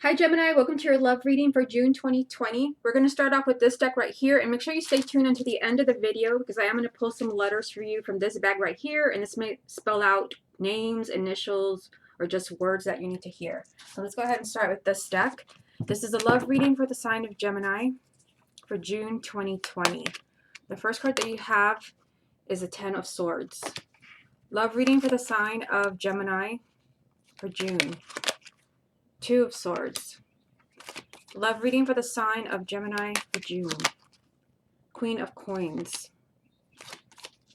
Hi Gemini, welcome to your love reading for June 2020. We're going to start off with this deck right here, and make sure you stay tuned until the end of the video because I am going to pull some letters for you from this bag right here, and this may spell out names, initials, or just words that you need to hear. So let's go ahead and start with this deck. This is a love reading for the sign of Gemini for June 2020. The first card that you have is a Ten of Swords. Love reading for the sign of Gemini for June. Two of Swords. Love reading for the sign of Gemini for June. Queen of Coins.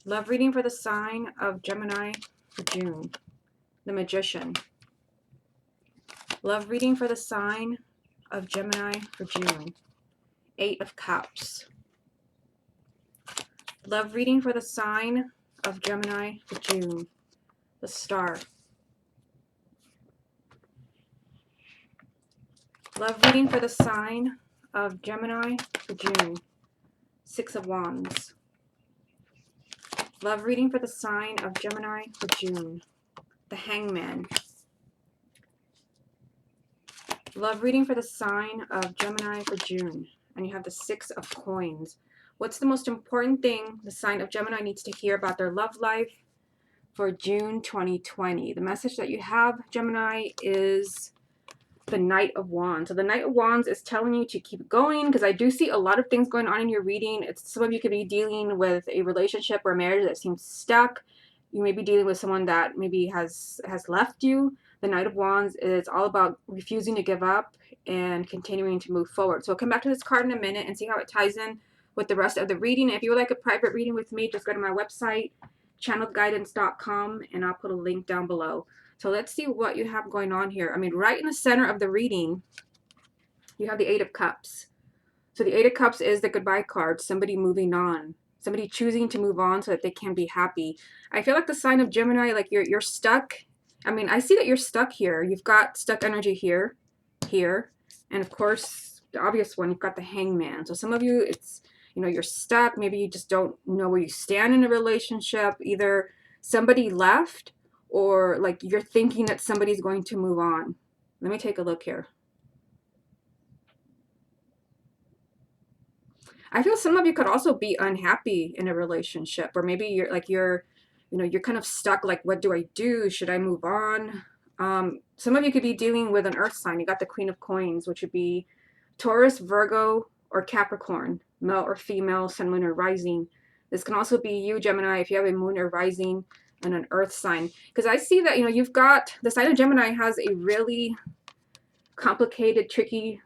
Love reading for the sign of Gemini for June. The Magician. Love reading for the sign of Gemini for June. Eight of Cups. Love reading for the sign of Gemini for June. The Star. Love reading for the sign of Gemini for June. Six of Wands. Love reading for the sign of Gemini for June. The Hangman. Love reading for the sign of Gemini for June. And you have the Six of Coins. What's the most important thing the sign of Gemini needs to hear about their love life for June 2020? The message that you have, Gemini, is the Knight of Wands. So the Knight of Wands is telling you to keep going, because I do see a lot of things going on in your reading. Some of you could be dealing with a relationship or a marriage that seems stuck. You may be dealing with someone that maybe has left you. The Knight of Wands is all about refusing to give up and continuing to move forward. So I'll come back to this card in a minute and see how it ties in with the rest of the reading. If you would like a private reading with me, just go to my website, channeledguidance.com, and I'll put a link down below. So let's see what you have going on here. I mean, right in the center of the reading, you have the Eight of Cups. So the Eight of Cups is the goodbye card, somebody moving on, somebody choosing to move on so that they can be happy. I feel like the sign of Gemini, like you're stuck. I mean, I see that you're stuck here. You've got stuck energy here, here, and of course, the obvious one, you've got the Hangman. So some of you, it's, you know, you're stuck. Maybe you just don't know where you stand in a relationship. Either somebody left, or like you're thinking that somebody's going to move on. Let me take a look here. I feel some of you could also be unhappy in a relationship, or maybe you're like you're kind of stuck. Like, what do I do? Should I move on? Some of you could be dealing with an earth sign. You got the Queen of Coins, which would be Taurus, Virgo, or Capricorn, male or female, sun, moon, or rising. This can also be you, Gemini, if you have a moon or rising and an earth sign. Because I see that, you've got, the sign of Gemini has a really complicated, tricky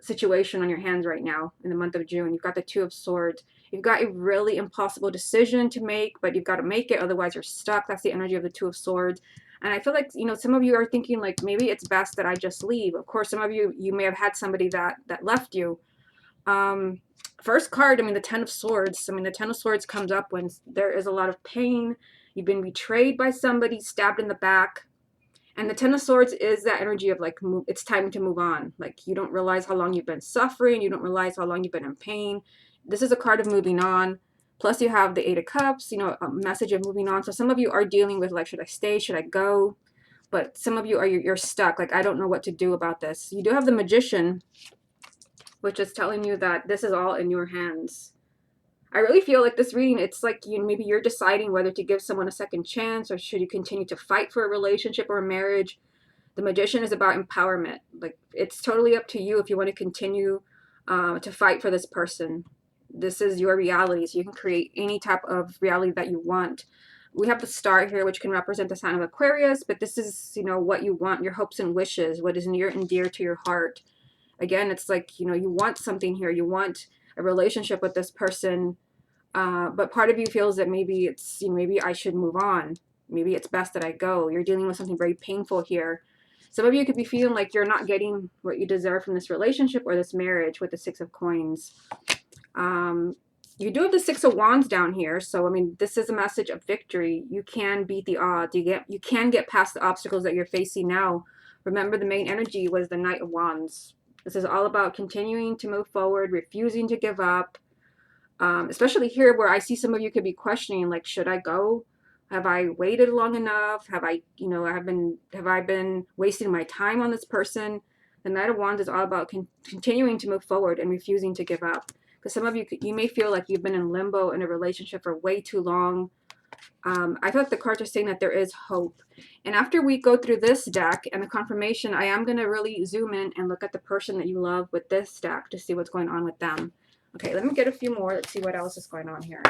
situation on your hands right now in the month of June. You've got the Two of Swords. You've got a really impossible decision to make, but you've got to make it, otherwise you're stuck. That's the energy of the Two of Swords. And I feel like, some of you are thinking like, maybe it's best that I just leave. Of course, some of you may have had somebody that left you. First card, the Ten of Swords. The Ten of Swords comes up when there is a lot of pain. You've been betrayed by somebody, stabbed in the back. And the Ten of Swords is that energy of like, it's time to move on. Like, you don't realize how long you've been suffering. You don't realize how long you've been in pain. This is a card of moving on. Plus you have the Eight of Cups, a message of moving on. So some of you are dealing with like, should I stay? Should I go? But some of you are, you're stuck. Like, I don't know what to do about this. You do have the Magician, which is telling you that this is all in your hands. I really feel like this reading, it's like maybe you're deciding whether to give someone a second chance, or should you continue to fight for a relationship or a marriage. The Magician is about empowerment. Like, it's totally up to you if you want to continue to fight for this person. This is your reality, so you can create any type of reality that you want. We have the Star here, which can represent the sign of Aquarius, but this is, what you want, your hopes and wishes, what is near and dear to your heart. Again, it's like, you want something here. You want a relationship with this person, but part of you feels that maybe it's, maybe I should move on. Maybe it's best that I go. You're dealing with something very painful here. Some of you could be feeling like you're not getting what you deserve from this relationship or this marriage with the Six of Coins. You do have the Six of Wands down here. So, this is a message of victory. You can beat the odds. You can get past the obstacles that you're facing now. Remember, the main energy was the Knight of Wands. This is all about continuing to move forward, refusing to give up. Especially here where I see some of you could be questioning, like, should I go? Have I waited long enough? Have I been wasting my time on this person? The Knight of Wands is all about continuing to move forward and refusing to give up. Because some of you, you may feel like you've been in limbo in a relationship for way too long. I feel like the cards are saying that there is hope. And after we go through this deck and the confirmation, I am going to really zoom in and look at the person that you love with this deck to see what's going on with them. Okay, let me get a few more. Let's see what else is going on here.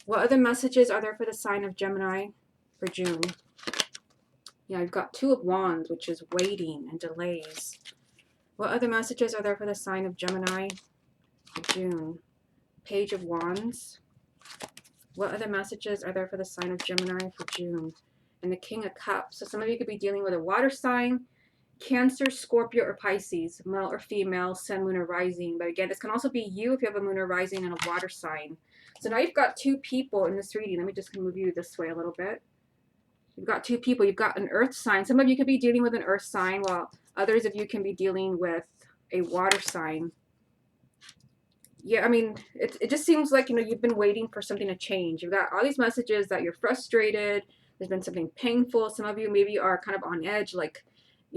What other messages are there for the sign of Gemini for June? Yeah, I've got Two of Wands, which is waiting and delays. What other messages are there for the sign of Gemini for June? Page of Wands. What other messages are there for the sign of Gemini for June? And the King of Cups. So some of you could be dealing with a water sign, Cancer, Scorpio, or Pisces, male or female, sun, moon, or rising. But again, this can also be you if you have a moon or rising and a water sign. So now you've got two people in this reading. Let me just move you this way a little bit. You've got two people. You've got an earth sign. Some of you could be dealing with an earth sign, while others of you can be dealing with a water sign. Yeah, I mean, it just seems like, you've been waiting for something to change. You've got all these messages that you're frustrated. There's been something painful. Some of you maybe are kind of on edge, like,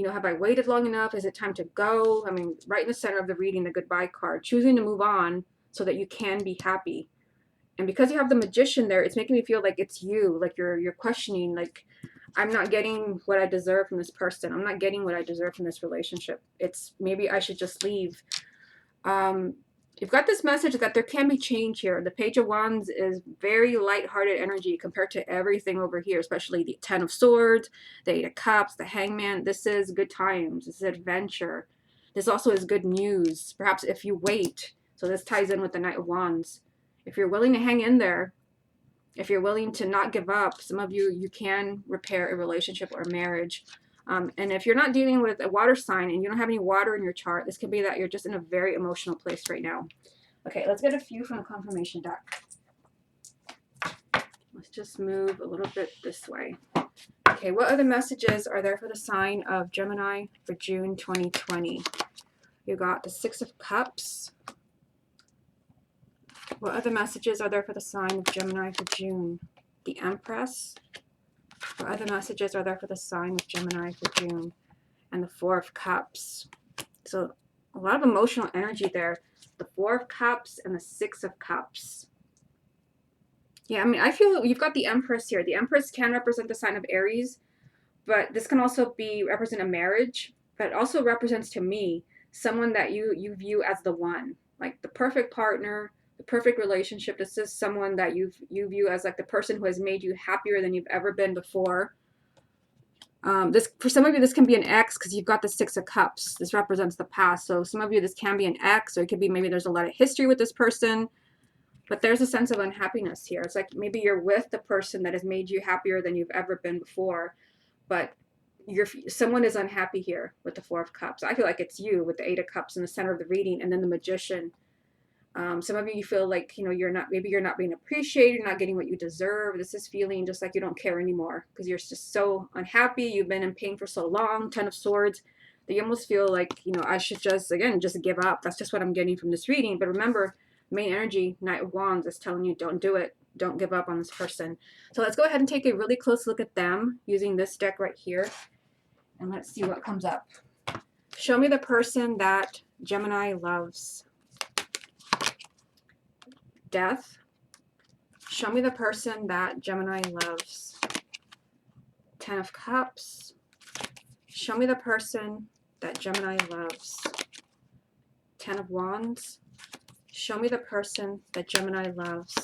have I waited long enough? Is it time to go? I mean, right in the center of the reading, the goodbye card, choosing to move on so that you can be happy. And because you have the Magician there, it's making me feel like it's you, like you're questioning, like, I'm not getting what I deserve from this person. I'm not getting what I deserve from this relationship. It's maybe I should just leave. You've got this message that there can be change here. The Page of Wands is very light-hearted energy compared to everything over here, especially the Ten of Swords, the Eight of Cups, the Hangman. This is good times. This is adventure. This also is good news, perhaps if you wait. So this ties in with the Knight of Wands. If you're willing to hang in there, if you're willing to not give up, some of you can repair a relationship or a marriage. And if you're not dealing with a water sign and you don't have any water in your chart, this could be that you're just in a very emotional place right now. Okay, let's get a few from the confirmation deck. Let's just move a little bit this way. Okay, what other messages are there for the sign of Gemini for June 2020? You got the Six of Cups. What other messages are there for the sign of Gemini for June? The Empress. What other messages are there for the sign of Gemini for June? And the Four of Cups. So a lot of emotional energy there. The Four of Cups and the Six of Cups. Yeah, I mean, I feel you've got the Empress here. The Empress can represent the sign of Aries, but this can also represent a marriage, but it also represents to me someone that you view as the one, like the perfect partner, the perfect relationship. This is someone that you view as like the person who has made you happier than you've ever been before. This, for some of you, this can be an ex because you've got the Six of Cups. This represents the past. So some of you, this can be an ex, or it could be maybe there's a lot of history with this person, but there's a sense of unhappiness here. It's like maybe you're with the person that has made you happier than you've ever been before, but someone is unhappy here with the Four of Cups. I feel like it's you with the Eight of Cups in the center of the reading, and then the Magician. Some of you feel like, you're not being appreciated, you're not getting what you deserve. This is feeling just like you don't care anymore because you're just so unhappy. You've been in pain for so long. Ten of Swords, that you almost feel like, I should just give up. That's just what I'm getting from this reading. But remember, main energy, Knight of Wands, is telling you don't do it. Don't give up on this person. So let's go ahead and take a really close look at them using this deck right here. And let's see what comes up. Show me the person that Gemini loves. Death. Show me the person that Gemini loves. Ten of Cups. Show me the person that Gemini loves. Ten of Wands. Show me the person that Gemini loves.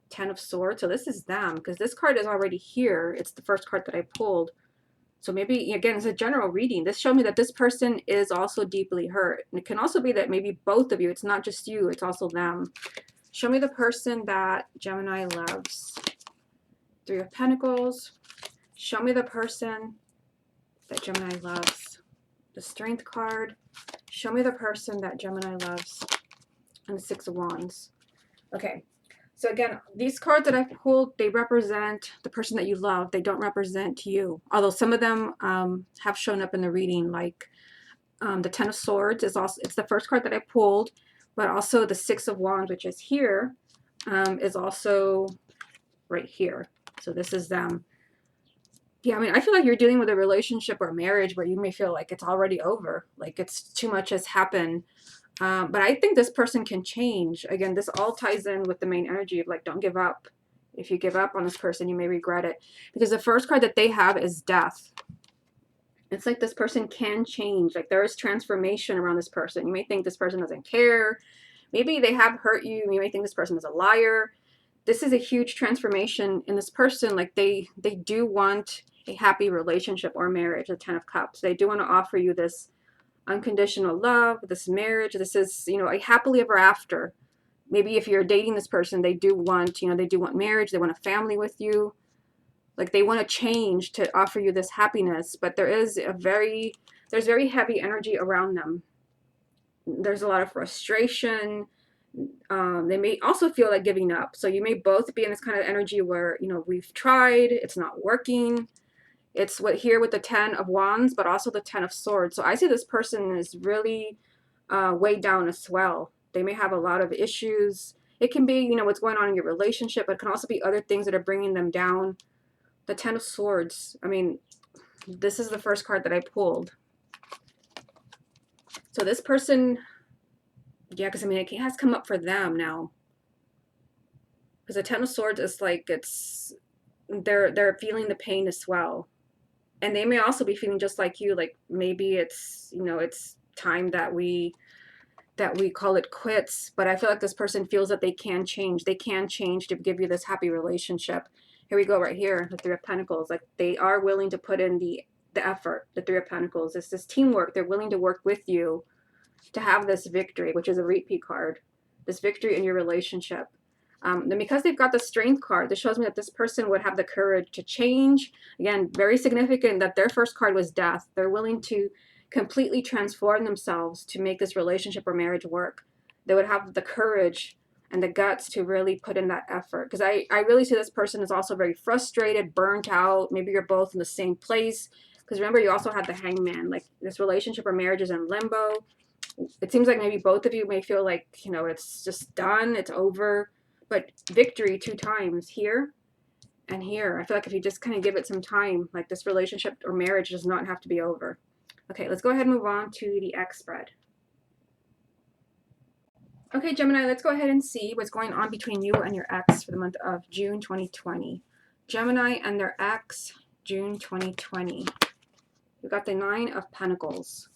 Ten of Swords. So this is them, because this card is already here. It's the first card that I pulled. So maybe, again, it's a general reading. This showed me that this person is also deeply hurt. And it can also be that maybe both of you, it's not just you, it's also them. Show me the person that Gemini loves. Three of Pentacles. Show me the person that Gemini loves. The Strength card. Show me the person that Gemini loves. And the Six of Wands. Okay. So again, these cards that I've pulled, they represent the person that you love. They don't represent you. Although some of them have shown up in the reading, like the Ten of Swords is also, it's the first card that I pulled, but also the Six of Wands, which is here, is also right here. So this is them. Yeah, I mean, I feel like you're dealing with a relationship or marriage where you may feel like it's already over, like it's too much has happened. But I think this person can change. Again, this all ties in with the main energy of like, don't give up. If you give up on this person, you may regret it. Because the first card that they have is death. It's like this person can change. Like there is transformation around this person. You may think this person doesn't care. Maybe they have hurt you. You may think this person is a liar. This is a huge transformation in this person. Like they do want a happy relationship or marriage, the 10 of Cups. They do want to offer you this unconditional love, this marriage. This is, you know, a happily ever after. Maybe if you're dating this person, they do want, you know, they do want marriage. They want a family with you. Like they want to change to offer you this happiness, but there's very heavy energy around them. There's a lot of frustration. They may also feel like giving up. So you may both be in this kind of energy where, you know, we've tried, it's not working. It's what here with the 10 of Wands, but also the 10 of Swords. So I see this person is really weighed down as well. They may have a lot of issues. It can be, you know, what's going on in your relationship, but it can also be other things that are bringing them down. The 10 of Swords. I mean, this is the first card that I pulled. So this person, yeah, because I mean, it has come up for them now. Because the 10 of Swords is like, they're feeling the pain as well. And they may also be feeling just like you, like maybe it's, you know, it's time that we call it quits. But I feel like this person feels that they can change. They can change to give you this happy relationship. Here we go right here, the 3 of Pentacles. Like they are willing to put in the effort, the 3 of Pentacles. It's this teamwork. They're willing to work with you to have this victory, which is a repeat card, this victory in your relationship. Then because they've got the Strength card, this shows me that this person would have the courage to change. Again, very significant that their first card was death. They're willing to completely transform themselves to make this relationship or marriage work. They would have the courage and the guts to really put in that effort. Because I really see this person is also very frustrated, burnt out. Maybe you're both in the same place. Because remember, you also had the Hangman. Like this relationship or marriage is in limbo. It seems like maybe both of you may feel like, you know, it's just done, it's over. But victory 2 times here and here. I feel like if you just kind of give it some time, like this relationship or marriage does not have to be over. Okay, let's go ahead and move on to the X spread. Okay, Gemini, let's go ahead and see what's going on between you and your ex for the month of June 2020. Gemini and their ex, June 2020. We've got the 9 of Pentacles.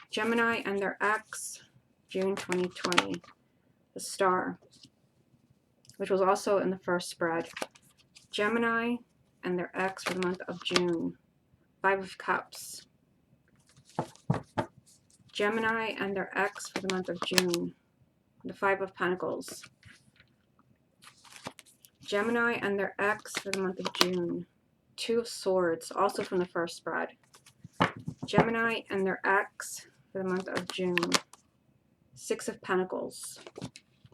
Gemini and their ex, June 2020. The Star, which was also in the first spread. Gemini and their ex for the month of June. 5 of Cups. Gemini and their ex for the month of June. The 5 of Pentacles. Gemini and their ex for the month of June. 2 of Swords, also from the first spread. Gemini and their ex for the month of June. 6 of Pentacles,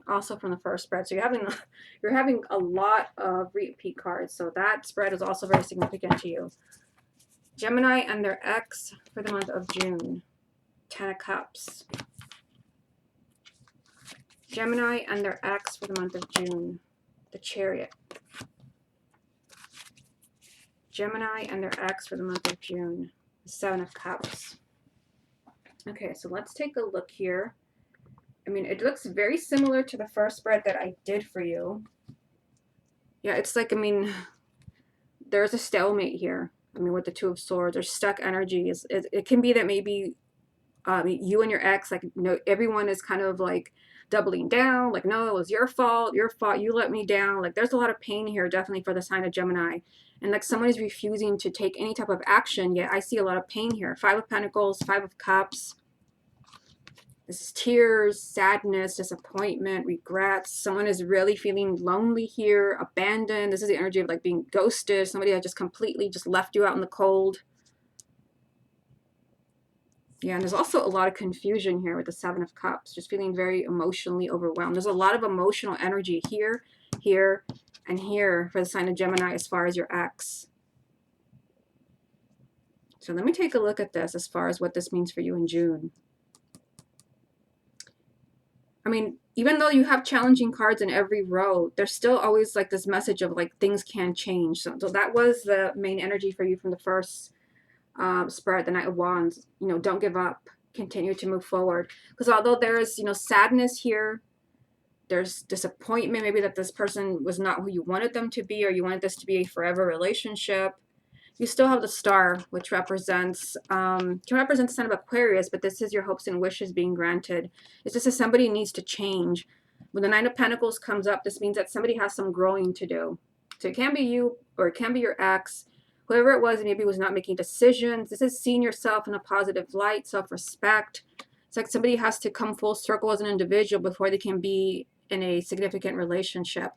also from the first spread. So you're having a lot of repeat cards. So that spread is also very significant to you. Gemini and their ex for the month of June. 10 of Cups. Gemini and their ex for the month of June. The Chariot. Gemini and their ex for the month of June. The 7 of Cups. Okay, so let's take a look here. I mean, it looks very similar to the first spread that I did for you. Yeah, it's like, I mean, there's a stalemate here. I mean, with the 2 of Swords, there's stuck energies. It can be that maybe you and your ex, like, you know, everyone is kind of like doubling down. Like, no, it was your fault, you let me down. Like, there's a lot of pain here, definitely for the sign of Gemini. And like someone is refusing to take any type of action, yet I see a lot of pain here. 5 of Pentacles, 5 of Cups. This is tears, sadness, disappointment, regrets. Someone is really feeling lonely here, abandoned. This is the energy of like being ghosted. Somebody that just completely just left you out in the cold. Yeah, and there's also a lot of confusion here with the 7 of Cups. Just feeling very emotionally overwhelmed. There's a lot of emotional energy here, here, and here for the sign of Gemini as far as your ex. So let me take a look at this as far as what this means for you in June. I mean, even though you have challenging cards in every row, there's still always like this message of like things can change. So that was the main energy for you from the first spread, the Knight of Wands. You know, don't give up, continue to move forward. Because although there is, you know, sadness here, there's disappointment, maybe that this person was not who you wanted them to be, or you wanted this to be a forever relationship. You still have the Star, which represents can represent the sign of Aquarius, but this is your hopes and wishes being granted. It's just that somebody needs to change. When the Nine of Pentacles comes up, this means that somebody has some growing to do. So it can be you, or it can be your ex, whoever it was, maybe was not making decisions. This is seeing yourself in a positive light, self-respect. It's like somebody has to come full circle as an individual before they can be in a significant relationship.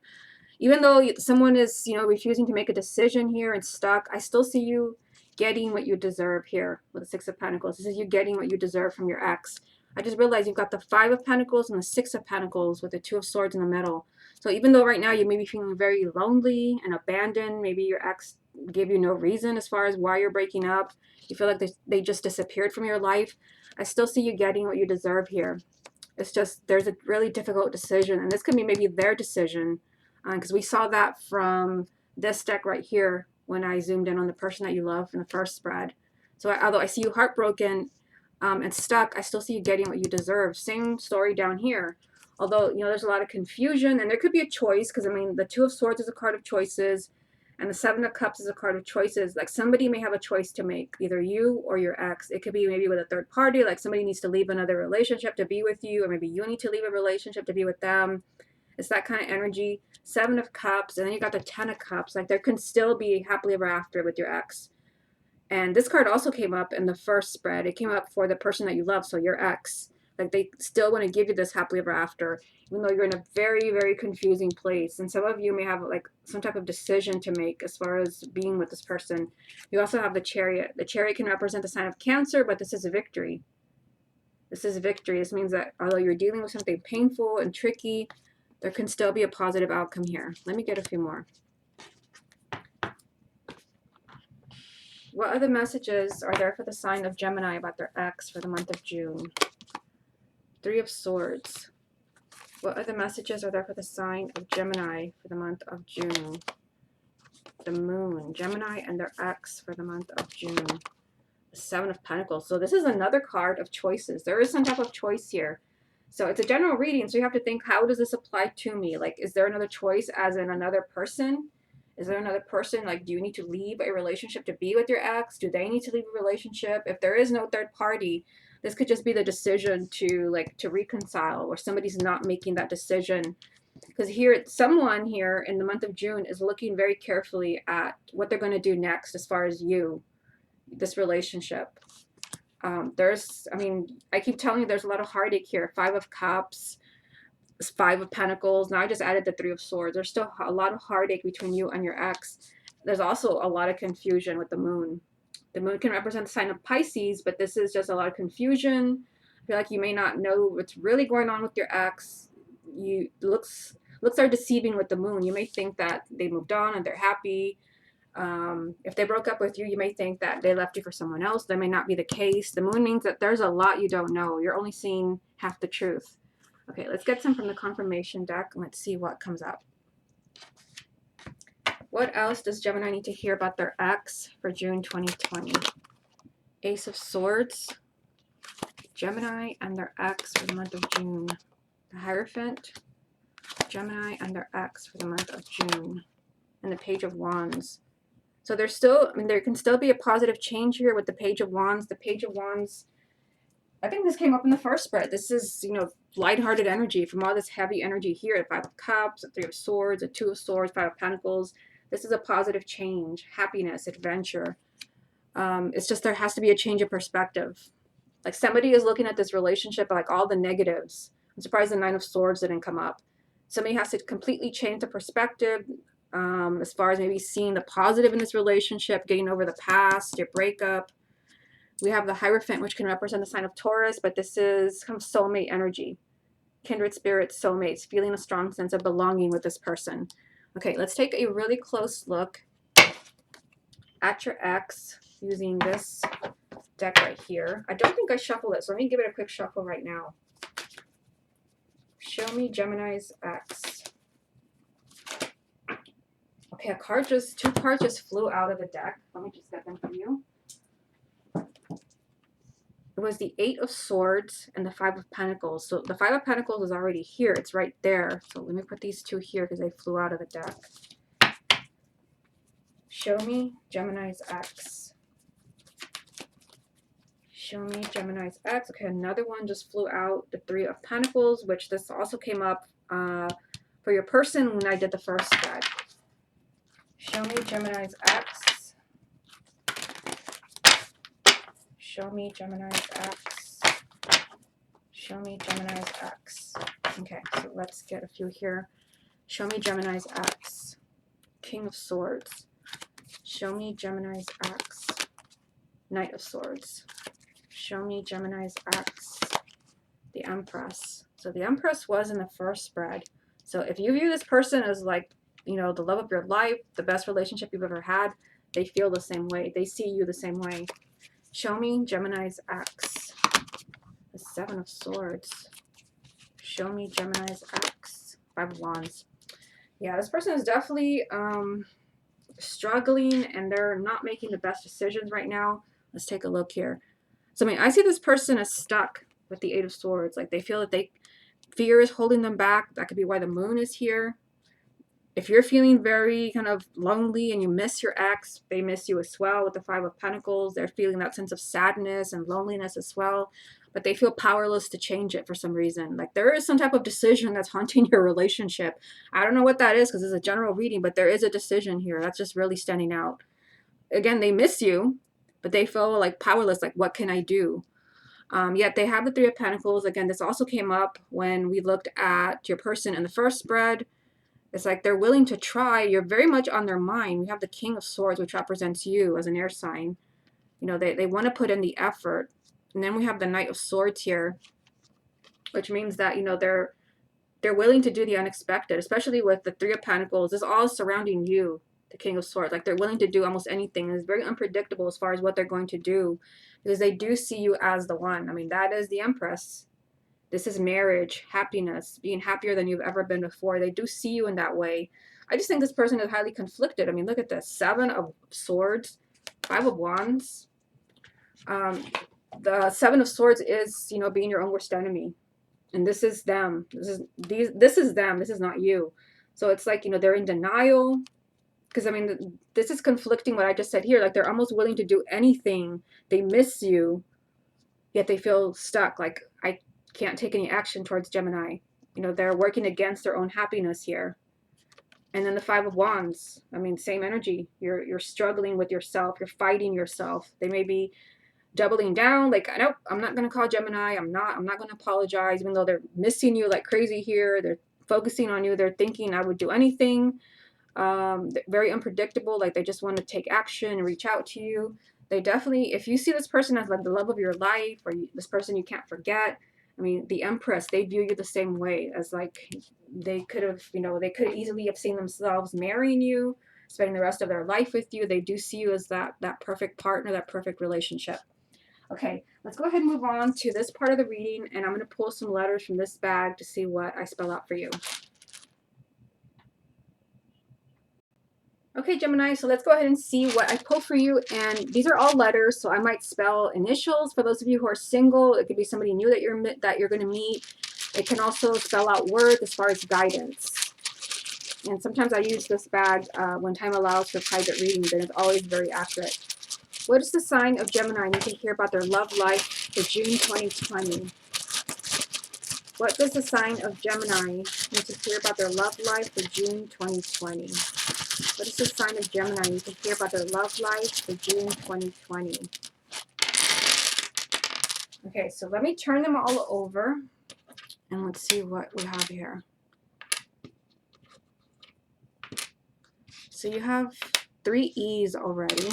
Even though someone is, you know, refusing to make a decision here and stuck, I still see you getting what you deserve here with the Six of Pentacles. This is you getting what you deserve from your ex. I just realized you've got the Five of Pentacles and the Six of Pentacles with the Two of Swords in the middle. So even though right now you may be feeling very lonely and abandoned, maybe your ex gave you no reason as far as why you're breaking up, you feel like they just disappeared from your life, I still see you getting what you deserve here. It's just there's a really difficult decision, and this could be maybe their decision, because we saw that from this deck right here when I zoomed in on the person that you love in the first spread. So although I see you heartbroken and stuck, I still see you getting what you deserve. Same story down here. Although, you know, there's a lot of confusion, and there could be a choice, because, I mean, the Two of Swords is a card of choices, and the Seven of Cups is a card of choices. Like, somebody may have a choice to make, either you or your ex. It could be maybe with a third party, like somebody needs to leave another relationship to be with you, or maybe you need to leave a relationship to be with them. It's that kind of energy. Seven of Cups, and then you got the Ten of Cups. Like, there can still be happily ever after with your ex. And this card also came up in the first spread. It came up for the person that you love, so your ex. Like, they still want to give you this happily ever after, even though you're in a very, very confusing place. And some of you may have like some type of decision to make as far as being with this person. You also have the Chariot. The Chariot can represent the sign of Cancer, but this is a victory. This is a victory. This means that although you're dealing with something painful and tricky, there can still be a positive outcome here. Let me get a few more. What other messages are there for the sign of Gemini about their ex for the month of June? Three of Swords. What other messages are there for the sign of Gemini for the month of June? The Moon. Gemini and their ex for the month of June. The Seven of Pentacles. So this is another card of choices. There is some type of choice here. So it's a general reading, so you have to think, how does this apply to me? Like, is there another choice as in another person? Is there another person? Like, do you need to leave a relationship to be with your ex? Do they need to leave a relationship? If there is no third party, this could just be the decision to reconcile, or somebody's not making that decision. Because here, someone here in the month of June is looking very carefully at what they're going to do next as far as you, this relationship. I mean, I keep telling you there's a lot of heartache here. Five of Cups, Five of Pentacles. Now I just added the Three of Swords. There's still a lot of heartache between you and your ex. There's also a lot of confusion with the Moon. The Moon can represent the sign of Pisces, but this is just a lot of confusion. I feel like you may not know what's really going on with your ex. Looks are deceiving with the Moon. You may think that they moved on and they're happy. If they broke up with you, you may think that they left you for someone else. That may not be the case. The Moon means that there's a lot you don't know. You're only seeing half the truth. Okay, let's get some from the confirmation deck, and let's see what comes up. What else does Gemini need to hear about their ex for June 2020? Ace of Swords, Gemini and their ex for the month of June. The Hierophant, Gemini and their ex for the month of June. And the Page of Wands. So there's still, I mean, there can still be a positive change here with the Page of Wands. The Page of Wands, I think this came up in the first spread. This is, you know, lighthearted energy from all this heavy energy here. The Five of Cups, the Three of Swords, the Two of Swords, Five of Pentacles. This is a positive change, happiness, adventure. It's just there has to be a change of perspective. Like, somebody is looking at this relationship like all the negatives. I'm surprised the Nine of Swords didn't come up. Somebody has to completely change the perspective as far as maybe seeing the positive in this relationship, getting over the past, your breakup. We have the Hierophant, which can represent the sign of Taurus, but this is kind of soulmate energy. Kindred spirits, soulmates, feeling a strong sense of belonging with this person. Okay, let's take a really close look at your ex using this deck right here. I don't think I shuffled it, so let me give it a quick shuffle right now. Show me Gemini's ex. Okay, two cards just flew out of the deck. Let me just get them for you. It was the Eight of Swords and the Five of Pentacles. So the Five of Pentacles is already here. It's right there. So let me put these two here because they flew out of the deck. Show me Gemini's ex. Show me Gemini's ex. Okay, another one just flew out. The Three of Pentacles, which this also came up for your person when I did the first spread. Show me Gemini's ex. Show me Gemini's ex. Show me Gemini's ex. Okay, so let's get a few here. Show me Gemini's ex. King of Swords. Show me Gemini's ex. Knight of Swords. Show me Gemini's ex. The Empress. So the Empress was in the first spread. So if you view this person as like, you know, the love of your life, the best relationship you've ever had, they feel the same way. They see you the same way. Show me Gemini's ex. The Seven of Swords. Show me Gemini's ex. Five of Wands. Yeah, this person is definitely struggling and they're not making the best decisions right now. Let's take a look here. So, I mean, I see this person is stuck with the Eight of Swords. Like, they feel that fear is holding them back. That could be why the moon is here. If you're feeling very kind of lonely and you miss your ex, they miss you as well with the Five of Pentacles. They're feeling that sense of sadness and loneliness as well. But they feel powerless to change it for some reason. Like, there is some type of decision that's haunting your relationship. I don't know what that is because it's a general reading, but there is a decision here. That's just really standing out. Again, they miss you, but they feel like powerless. Like, what can I do? Yet they have the Three of Pentacles. Again, this also came up when we looked at your person in the first spread. It's like they're willing to try. You're very much on their mind. We have the King of Swords, which represents you as an air sign. You know, they want to put in the effort. And then we have the Knight of Swords here, which means that, you know, they're willing to do the unexpected, especially with the Three of Pentacles. It's all surrounding you, the King of Swords. Like, they're willing to do almost anything. It's very unpredictable as far as what they're going to do because they do see you as the one. I mean, that is the Empress. This is marriage, happiness, being happier than you've ever been before. They do see you in that way. I just think this person is highly conflicted. I mean, look at this. Seven of Swords, Five of Wands. The Seven of Swords is, you know, being your own worst enemy. And this is them. This is them. This is not you. So it's like, you know, they're in denial. Because, I mean, this is conflicting what I just said here. Like, they're almost willing to do anything. They miss you, yet they feel stuck. Like, I can't take any action towards Gemini. You know, they're working against their own happiness here. And then the Five of Wands. I mean, same energy. You're struggling with yourself. You're fighting yourself. They may be doubling down. Like, nope, I'm not going to call Gemini. I'm not going to apologize, even though they're missing you like crazy here. They're focusing on you. They're thinking I would do anything. Very unpredictable. Like, they just want to take action and reach out to you. They definitely, if you see this person as like the love of your life, or this person you can't forget, I mean, the Empress, they view you the same way as like they could have, you know, they could easily have seen themselves marrying you, spending the rest of their life with you. They do see you as that perfect partner, that perfect relationship. Okay, let's go ahead and move on to this part of the reading, and I'm going to pull some letters from this bag to see what I spell out for you. Okay, Gemini, so let's go ahead and see what I pull for you. And these are all letters, so I might spell initials. For those of you who are single, it could be somebody new that you're going to meet. It can also spell out words as far as guidance. And sometimes I use this bag when time allows for private readings, and it's always very accurate. What does the sign of Gemini need to hear about their love life for June 2020? What does the sign of Gemini need to hear about their love life for June 2020? What does the sign of Gemini need to hear about their love life for June 2020? Okay, so let me turn them all over and let's see what we have here. So you have 3 E's already.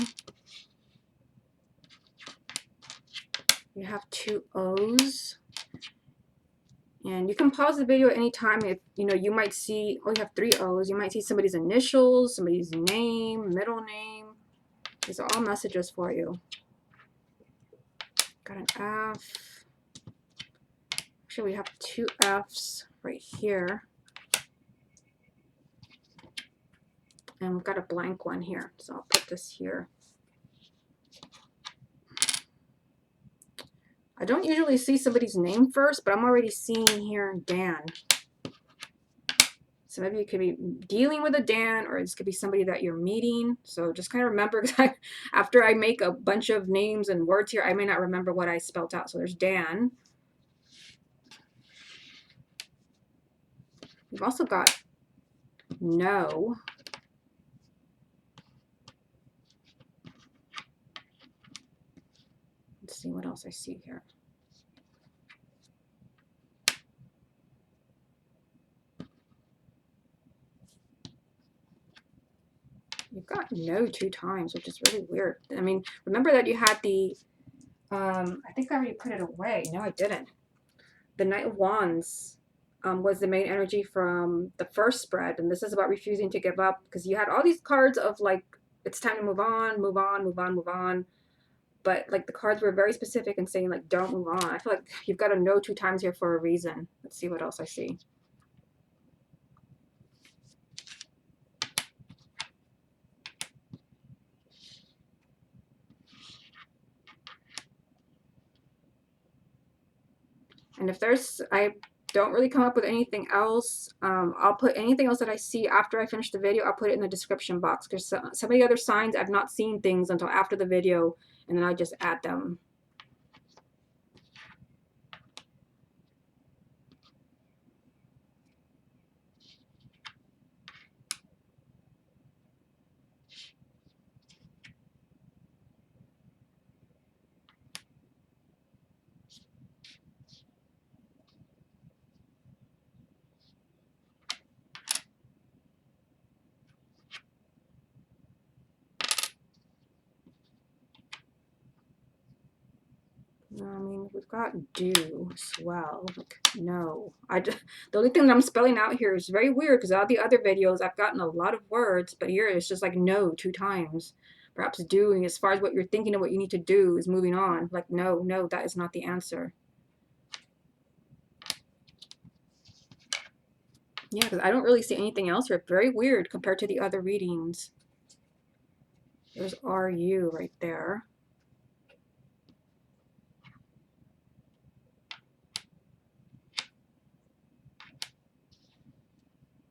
You have 2 O's. And you can pause the video anytime if, you know, you might see, oh, you have 3 O's. You might see somebody's initials, somebody's name, middle name. These are all messages for you. Got an F. Actually, Actually, we have 2 F's right here. And we've got a blank one here. So I'll put this here. I don't usually see somebody's name first, but I'm already seeing here Dan. So maybe you could be dealing with a Dan, or this could be somebody that you're meeting. So just kind of remember, because after I make a bunch of names and words here, I may not remember what I spelled out. So there's Dan. We've also got no. Let's see what else I see here. You've got no 2 times, which is really weird. I mean, remember that you had the, I think I already put it away. No, I didn't. The Knight of Wands was the main energy from the first spread. And this is about refusing to give up, because you had all these cards of like, it's time to move on, move on, move on, move on. But like the cards were very specific and saying like, don't move on. I feel like you've got a no 2 times here for a reason. Let's see what else I see. And if there's, I don't really come up with anything else, I'll put anything else that I see after I finish the video, I'll put it in the description box, because some of the other signs I've not seen things until after the video, and then I just add them. I mean, we've got do as well. Like, no, the only thing that I'm spelling out here is very weird, because all the other videos I've gotten a lot of words, but here it's just like no 2 times. Perhaps doing, as far as what you're thinking of what you need to do, is moving on. Like, no, no, that is not the answer. Yeah, because I don't really see anything else here. Very weird compared to the other readings. There's RU right there.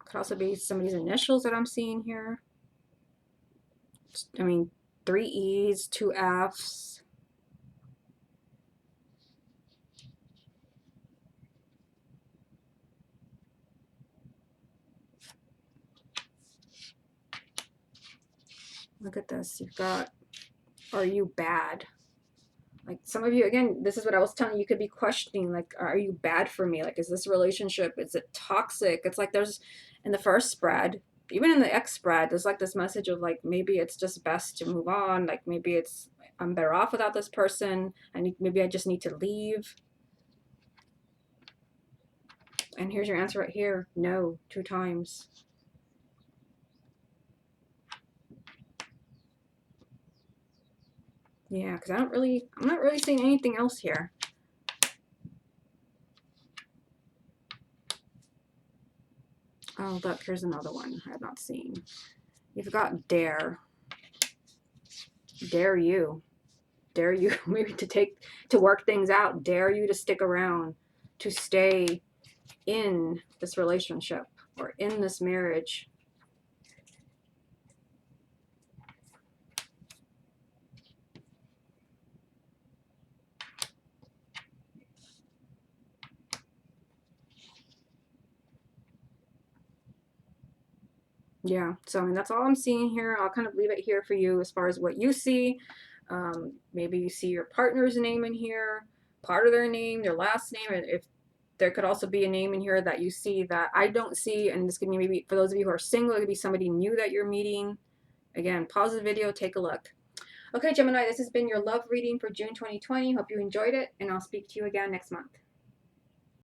Could also be somebody's initials that I'm seeing here. I mean, 3 E's, 2 F's. Look at this. You've got, are you bad? Like some of you, again, this is what I was telling you, you could be questioning, like, are you bad for me? Like, is this relationship, is it toxic? It's like there's, in the first spread, even in the X spread, there's like this message of like, maybe it's just best to move on. Like maybe it's, I'm better off without this person. Maybe I just need to leave. And here's your answer right here. No, 2 times. Yeah, because I'm not really seeing anything else here. Oh, look, here's another one I have not seen. You've got dare. Dare you. Dare you maybe to work things out. Dare you to stick around, to stay in this relationship or in this marriage. Yeah, so I mean, that's all I'm seeing here. I'll kind of leave it here for you as far as what you see. Maybe you see your partner's name in here, part of their name, their last name, and if there could also be a name in here that you see that I don't see, and this could be maybe for those of you who are single, it could be somebody new that you're meeting. Again, pause the video, take a look. Okay, Gemini, this has been your love reading for June 2020. Hope you enjoyed it, and I'll speak to you again next month.